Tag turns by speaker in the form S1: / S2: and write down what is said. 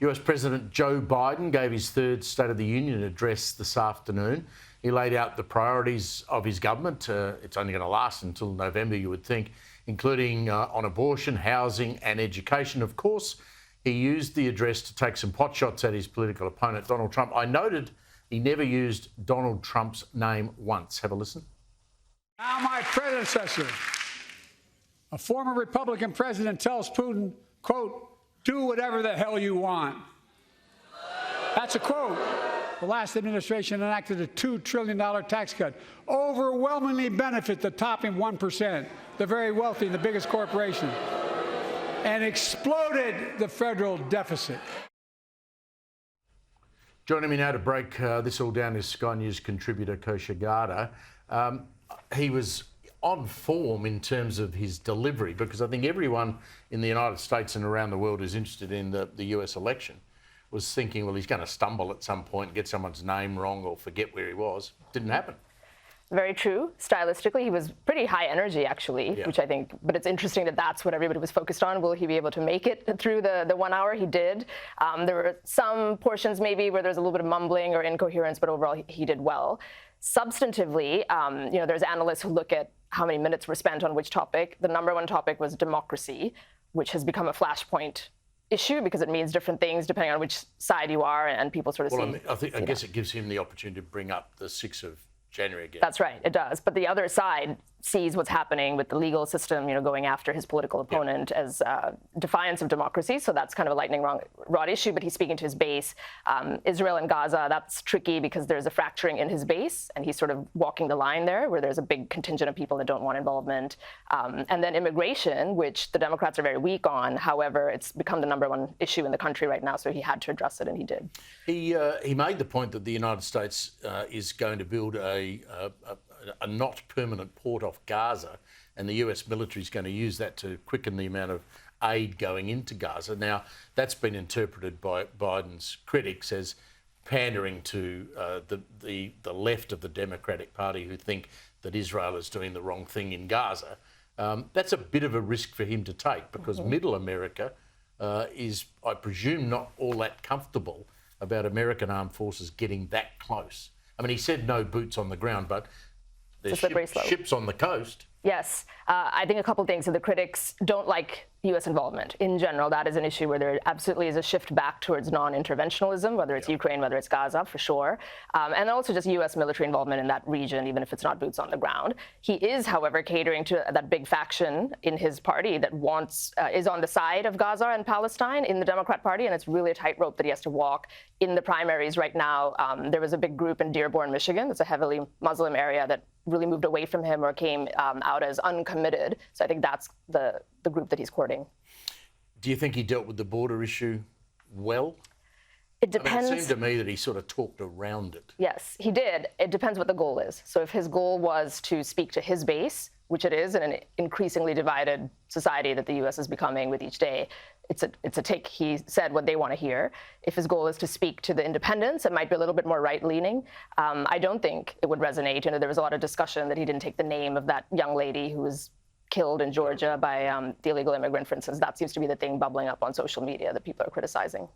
S1: US President Joe Biden gave his third State of the Union address this afternoon. He laid out the priorities of his government. It's only going to last until November, you would think, including on abortion, housing and education. Of course, he used the address to take some potshots at his political opponent, Donald Trump. I noted he never used Donald Trump's name once. Have a listen.
S2: Now my predecessor, a former Republican president, tells Putin, quote, "Do whatever the hell you want." That's a quote. The last administration enacted a $2 trillion tax cut, overwhelmingly benefit the topping 1%, the very wealthy and the biggest corporation, and exploded the federal deficit.
S1: Joining me now to break this all down is Sky News contributor Kosha Garda. He was on form in terms of his delivery, because I think everyone in the United States and around the world who's interested in the US election was thinking, well, he's going to stumble at some point, get someone's name wrong or forget where he was. Didn't happen.
S3: Very true. Stylistically, he was pretty high energy, actually, which I think, but it's interesting that that's what everybody was focused on. Will he be able to make it through the 1 hour? He did. There were some portions maybe where there's a little bit of mumbling or incoherence, but overall he did well. Substantively, there's analysts who look at how many minutes were spent on which topic. The number one topic was democracy, which has become a flashpoint issue because it means different things depending on which side you are, and people sort of
S1: I guess it gives him the opportunity to bring up the 6th of January again.
S3: That's right, it does. But the other side sees what's happening with the legal system, going after his political opponent as defiance of democracy. So that's kind of a lightning rod issue, but he's speaking to his base. Israel and Gaza, that's tricky because there's a fracturing in his base, and he's sort of walking the line there where there's a big contingent of people that don't want involvement. And then immigration, which the Democrats are very weak on. However, it's become the number one issue in the country right now, so he had to address it, and he did.
S1: He made the point that the United States is going to build a not permanent port off Gaza, and the US military is going to use that to quicken the amount of aid going into Gaza. Now, that's been interpreted by Biden's critics as pandering to the left of the Democratic Party, who think that Israel is doing the wrong thing in Gaza. That's a bit of a risk for him to take, because Middle America is, I presume, not all that comfortable about American armed forces getting that close. I mean, he said no boots on the ground, but there's ships on the coast.
S3: Yes. I think a couple of things. So the critics don't like U.S. involvement. In general, that is an issue where there absolutely is a shift back towards non-interventionalism, whether it's Ukraine, whether it's Gaza, for sure. And also just U.S. military involvement in that region, even if it's not boots on the ground. He is, however, catering to that big faction in his party that is on the side of Gaza and Palestine in the Democrat Party, and it's really a tightrope that he has to walk in the primaries right now. There was a big group in Dearborn, Michigan. It's a heavily Muslim area that really moved away from him or came out as uncommitted. So I think that's the group that he's courting.
S1: Do you think he dealt with the border issue well?
S3: It depends.
S1: I mean, it seemed to me that he sort of talked around it.
S3: Yes, he did. It depends what the goal is. So if his goal was to speak to his base, which it is in an increasingly divided society that the U.S. is becoming with each day, it's a take. He said what they want to hear. If his goal is to speak to the independents, it might be a little bit more right-leaning. I don't think it would resonate. There was a lot of discussion that he didn't take the name of that young lady who was killed in Georgia by the illegal immigrant, for instance. That seems to be the thing bubbling up on social media that people are criticizing.